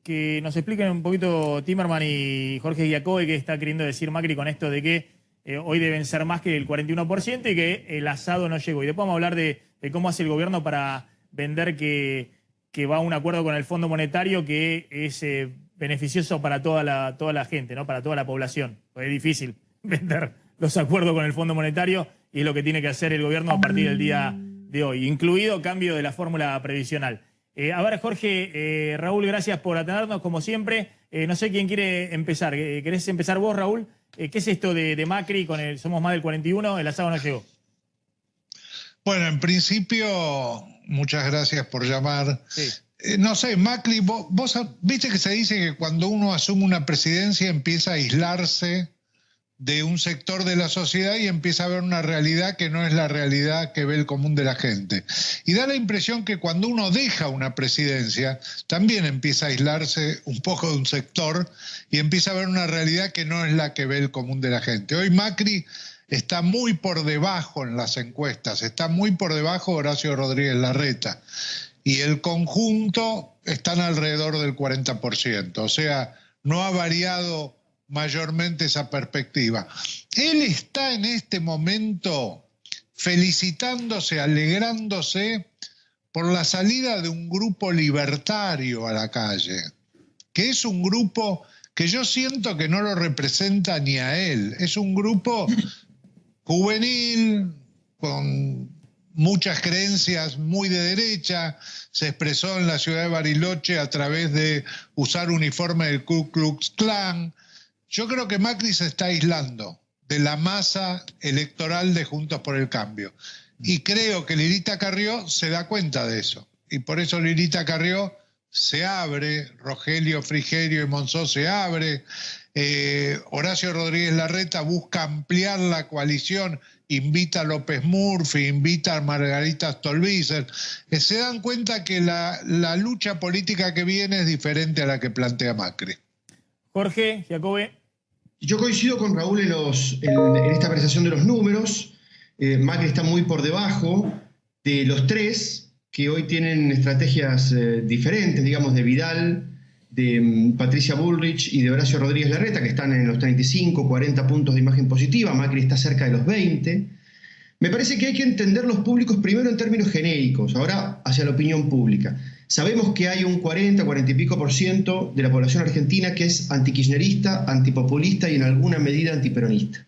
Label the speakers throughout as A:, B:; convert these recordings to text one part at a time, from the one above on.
A: que nos expliquen un poquito Timerman y Jorge Giacobbe qué está queriendo decir Macri con esto de que hoy deben ser más que el 41% y que el asado no llegó. Y después vamos a hablar de cómo hace el gobierno para vender que va a un acuerdo con el Fondo Monetario que es beneficioso para toda la gente, ¿no? Para toda la población. Pues es difícil vender los acuerdos con el Fondo Monetario y es lo que tiene que hacer el gobierno a partir del día de hoy, incluido cambio de la fórmula previsional. A ver, Jorge, Raúl, gracias por atendernos, como siempre. No sé quién quiere empezar. ¿Querés empezar vos, Raúl? ¿Qué es esto de Macri con el somos más del 41? El asado no llegó.
B: Bueno, en principio, muchas gracias por llamar.
A: Sí.
B: No sé, Macri, vos viste que se dice que cuando uno asume una presidencia empieza a aislarse de un sector de la sociedad y empieza a ver una realidad que no es la realidad que ve el común de la gente. Y da la impresión que cuando uno deja una presidencia, también empieza a aislarse un poco de un sector y empieza a ver una realidad que no es la que ve el común de la gente. Hoy Macri está muy por debajo en las encuestas, está muy por debajo de Horacio Rodríguez Larreta. Y el conjunto están alrededor del 40%. O sea, no ha variado mayormente esa perspectiva. Él está en este momento felicitándose, alegrándose por la salida de un grupo libertario a la calle, que es un grupo que yo siento que no lo representa ni a él. Es un grupo juvenil, con muchas creencias muy de derecha, se expresó en la ciudad de Bariloche a través de usar uniforme del Ku Klux Klan. Yo creo que Macri se está aislando de la masa electoral de Juntos por el Cambio. Y creo que Lilita Carrió se da cuenta de eso. Y por eso Lilita Carrió se abre, Rogelio Frigerio y Monzó se abre, Horacio Rodríguez Larreta busca ampliar la coalición, invita a López Murphy, invita a Margarita Stolbizer. Se dan cuenta que la lucha política que viene es diferente a la que plantea Macri.
A: Jorge Giacobbe.
C: Yo coincido con Raúl en esta apreciación de los números. Macri está muy por debajo de los tres que hoy tienen estrategias diferentes, digamos, de Vidal, de Patricia Bullrich y de Horacio Rodríguez Larreta, que están en los 35, 40 puntos de imagen positiva. Macri está cerca de los 20. Me parece que hay que entender los públicos primero en términos genéricos, ahora hacia la opinión pública. Sabemos que hay un 40 y pico por ciento de la población argentina que es antikirchnerista, antipopulista y en alguna medida antiperonista.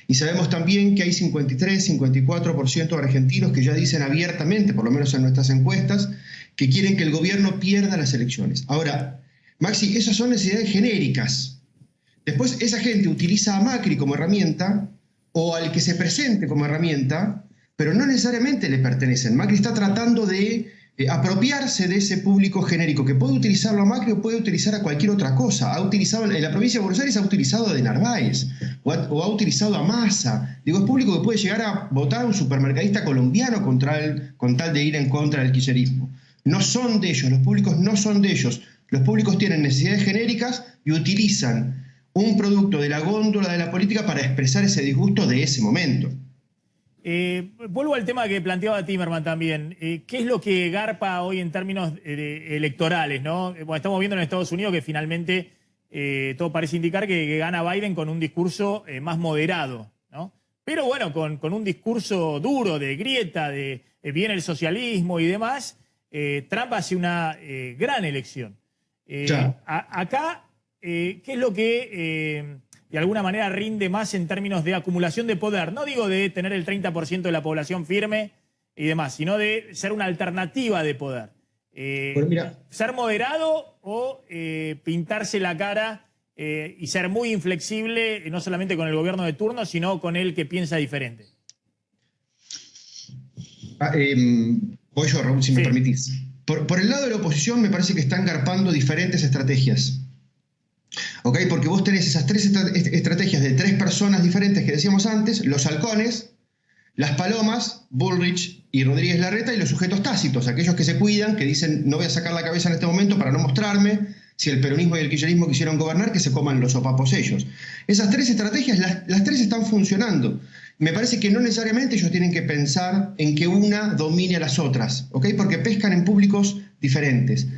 C: Y sabemos también que hay 53, 54% de argentinos que ya dicen abiertamente, por lo menos en nuestras encuestas, que quieren que el gobierno pierda las elecciones. Ahora, Maxi, esas son necesidades genéricas. Después esa gente utiliza a Macri como herramienta o al que se presente como herramienta, pero no necesariamente le pertenecen. Macri está tratando de apropiarse de ese público genérico que puede utilizarlo a Macri o puede utilizar a cualquier otra cosa. Ha utilizado, en la provincia de Buenos Aires ha utilizado a De Narváez o ha utilizado a Massa. Digo, es público que puede llegar a votar a un supermercadista colombiano con tal de ir en contra del kirchnerismo. No son de ellos, los públicos no son de ellos. Los públicos tienen necesidades genéricas y utilizan un producto de la góndola de la política para expresar ese disgusto de ese momento.
A: Vuelvo al tema que planteaba Timerman también. ¿Qué es lo que garpa hoy en términos electorales, ¿no? Bueno, estamos viendo en Estados Unidos que finalmente todo parece indicar que gana Biden con un discurso más moderado, ¿no? Pero bueno, con un discurso duro, de grieta, de viene el socialismo y demás, Trump hace una gran elección. Acá, ¿qué es lo que de alguna manera rinde más en términos de acumulación de poder? No digo de tener el 30% de la población firme y demás, sino de ser una alternativa de poder.
C: Bueno, mira,
A: ¿ser moderado o pintarse la cara y ser muy inflexible, no solamente con el gobierno de turno, sino con el que piensa diferente?
C: Voy yo, Raúl, si me permitís. Por el lado de la oposición me parece que están garpando diferentes estrategias. ¿Ok? Porque vos tenés esas tres estrategias de tres personas diferentes que decíamos antes: los halcones, las palomas, Bullrich y Rodríguez Larreta, y los sujetos tácitos, aquellos que se cuidan, que dicen no voy a sacar la cabeza en este momento para no mostrarme. Si el peronismo y el kirchnerismo quisieron gobernar, que se coman los sopapos ellos. Esas tres estrategias, las tres están funcionando. Me parece que no necesariamente ellos tienen que pensar en que una domine a las otras, ¿ok? Porque pescan en públicos diferentes.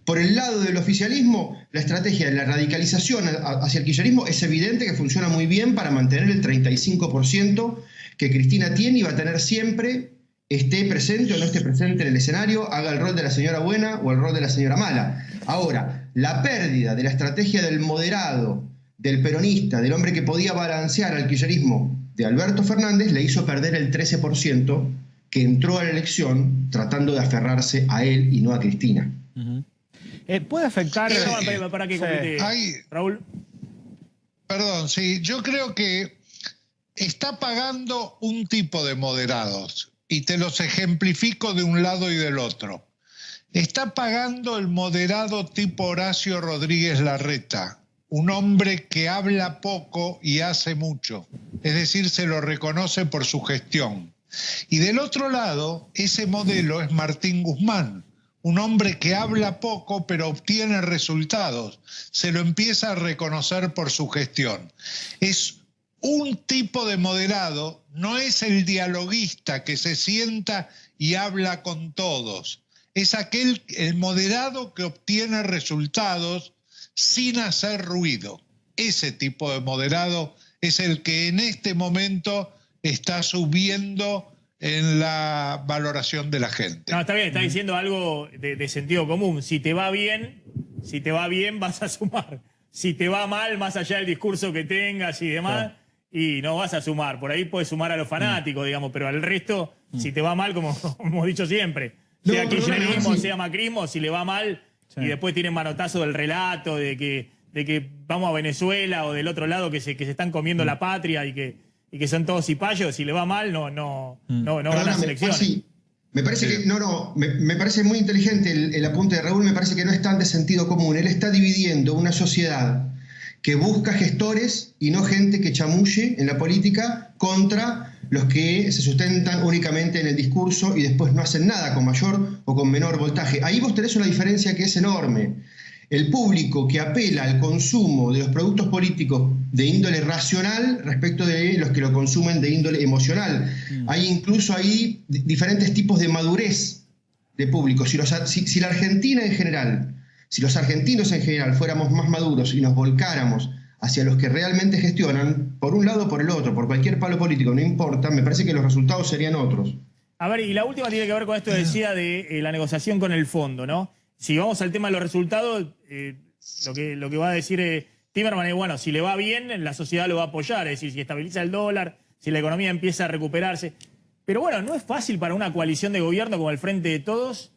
C: Por el lado del oficialismo, la estrategia de la radicalización hacia el kirchnerismo es evidente que funciona muy bien para mantener el 35% que Cristina tiene y va a tener siempre, esté presente o no esté presente en el escenario, haga el rol de la señora buena o el rol de la señora mala. Ahora, la pérdida de la estrategia del moderado, del peronista, del hombre que podía balancear al kirchnerismo de Alberto Fernández, le hizo perder el 13% que entró a la elección tratando de aferrarse a él y no a Cristina.
D: ¿Puede afectar?
A: Para que complete, Raúl.
B: Perdón, sí, yo creo que está pagando un tipo de moderados, y te los ejemplifico de un lado y del otro. Está pagando el moderado tipo Horacio Rodríguez Larreta, un hombre que habla poco y hace mucho, es decir, se lo reconoce por su gestión. Y del otro lado, ese modelo es Martín Guzmán, un hombre que habla poco pero obtiene resultados, se lo empieza a reconocer por su gestión. Es un tipo de moderado, no es el dialoguista que se sienta y habla con todos, es el moderado que obtiene resultados sin hacer ruido. Ese tipo de moderado es el que en este momento está subiendo en la valoración de la gente.
A: No, está bien, está diciendo algo de sentido común. Si te va bien vas a sumar. Si te va mal, más allá del discurso que tengas y demás, y no vas a sumar. Por ahí puedes sumar a los fanáticos, digamos, pero al resto, si te va mal, como hemos dicho siempre, sea kirchnerismo, sea macrismo, si le va mal, y después tienen manotazo del relato de que vamos a Venezuela o del otro lado que se están comiendo la patria y que son todos cipayos, si le va mal, no van las elecciones.
C: Sí. Me parece que, me parece muy inteligente el apunte de Raúl, me parece que no es tan de sentido común. Él está dividiendo una sociedad que busca gestores y no gente que chamulle en la política contra los que se sustentan únicamente en el discurso y después no hacen nada con mayor o con menor voltaje. Ahí vos tenés una diferencia que es enorme. El público que apela al consumo de los productos políticos de índole racional respecto de los que lo consumen de índole emocional. Hay incluso ahí diferentes tipos de madurez de público. Si la Argentina en general, si los argentinos en general fuéramos más maduros y nos volcáramos hacia los que realmente gestionan, por un lado o por el otro, por cualquier palo político, no importa, me parece que los resultados serían otros.
A: A ver, y la última tiene que ver con esto que decía de la negociación con el fondo, ¿no? Si vamos al tema de los resultados, lo que va a decir Timerman es, bueno, si le va bien, la sociedad lo va a apoyar, es decir, si estabiliza el dólar, si la economía empieza a recuperarse. Pero bueno, no es fácil para una coalición de gobierno como el Frente de Todos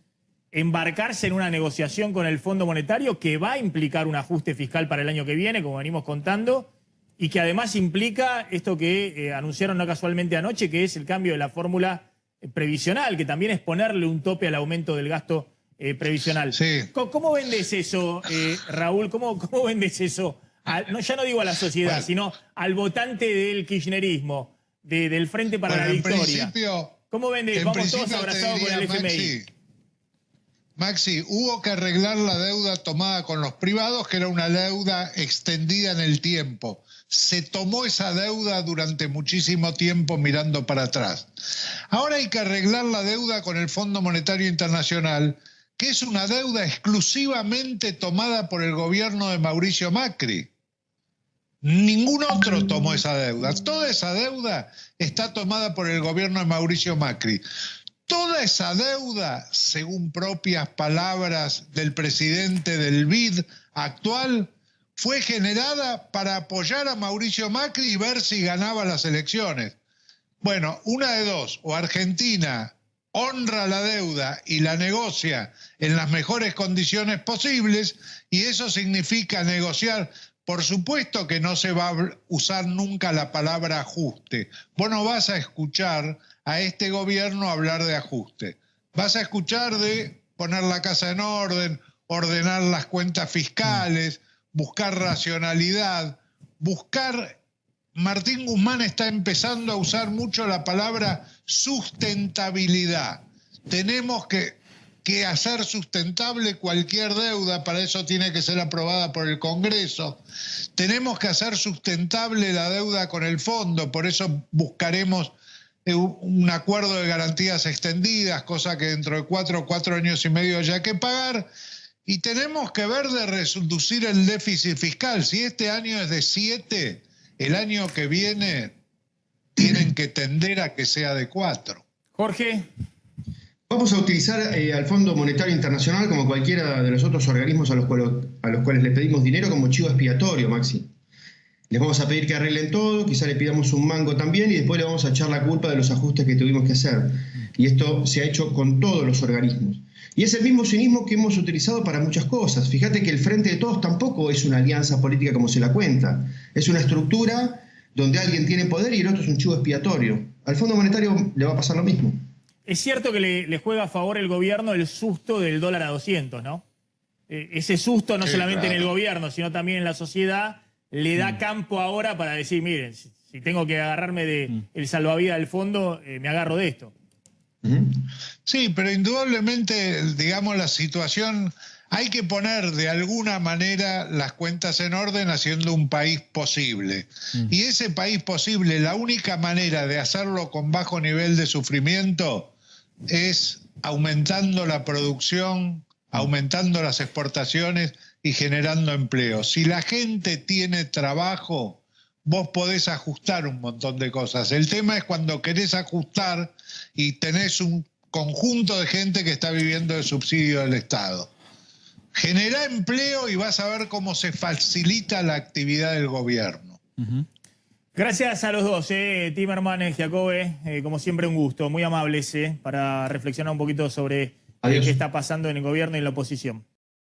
A: embarcarse en una negociación con el Fondo Monetario que va a implicar un ajuste fiscal para el año que viene, como venimos contando, y que además implica esto que anunciaron no casualmente anoche, que es el cambio de la fórmula previsional, que también es ponerle un tope al aumento del gasto previsional.
B: Sí.
A: ¿Cómo vendes eso, Raúl? ¿Cómo vendes eso? Ya no digo a la sociedad, sino al votante del kirchnerismo, del Frente para la Victoria. ¿Cómo vendes? Vamos todos abrazados con el FMI.
B: Maxi, hubo que arreglar la deuda tomada con los privados, que era una deuda extendida en el tiempo. Se tomó esa deuda durante muchísimo tiempo mirando para atrás. Ahora hay que arreglar la deuda con el Fondo Monetario Internacional, que es una deuda exclusivamente tomada por el gobierno de Mauricio Macri. Ningún otro tomó esa deuda. Toda esa deuda está tomada por el gobierno de Mauricio Macri. Toda esa deuda, según propias palabras del presidente del BID actual, fue generada para apoyar a Mauricio Macri y ver si ganaba las elecciones. Bueno, una de dos, o Argentina honra la deuda y la negocia en las mejores condiciones posibles, y eso significa negociar. Por supuesto que no se va a usar nunca la palabra ajuste. Vos no vas a escuchar a este gobierno hablar de ajuste. Vas a escuchar de poner la casa en orden, ordenar las cuentas fiscales, buscar racionalidad, Martín Guzmán está empezando a usar mucho la palabra sustentabilidad. Tenemos que hacer sustentable cualquier deuda, para eso tiene que ser aprobada por el Congreso. Tenemos que hacer sustentable la deuda con el fondo, por eso buscaremos un acuerdo de garantías extendidas, cosa que dentro de 4 años y medio haya que pagar. Y tenemos que ver de reducir el déficit fiscal. Si este año es de 7, el año que viene tienen que tender a que sea de 4.
A: Jorge.
C: Vamos a utilizar al Fondo Monetario Internacional como cualquiera de los otros organismos a los cuales le pedimos dinero como chivo expiatorio, Maxi. Les vamos a pedir que arreglen todo, quizá le pidamos un mango también y después le vamos a echar la culpa de los ajustes que tuvimos que hacer. Y esto se ha hecho con todos los organismos. Y es el mismo cinismo que hemos utilizado para muchas cosas. Fíjate que el Frente de Todos tampoco es una alianza política como se la cuenta. Es una estructura donde alguien tiene poder y el otro es un chivo expiatorio. Al Fondo Monetario le va a pasar lo mismo.
A: Es cierto que le juega a favor el gobierno el susto del dólar a 200, ¿no? Ese susto no
B: Sí,
A: solamente
B: claro.
A: en el gobierno, sino también en la sociedad, le da campo ahora para decir, miren, si tengo que agarrarme del salvavidas del fondo, me agarro de esto.
B: Sí, pero indudablemente, digamos, la situación, hay que poner de alguna manera las cuentas en orden haciendo un país posible. Y ese país posible, la única manera de hacerlo con bajo nivel de sufrimiento es aumentando la producción, aumentando las exportaciones y generando empleo. Si la gente tiene trabajo, vos podés ajustar un montón de cosas. El tema es cuando querés ajustar y tenés un conjunto de gente que está viviendo de subsidio del Estado. Generá empleo y vas a ver cómo se facilita la actividad del gobierno.
A: Gracias a los dos, Timerman, Giacobbe, como siempre un gusto, muy amables para reflexionar un poquito sobre qué está pasando en el gobierno y en la oposición.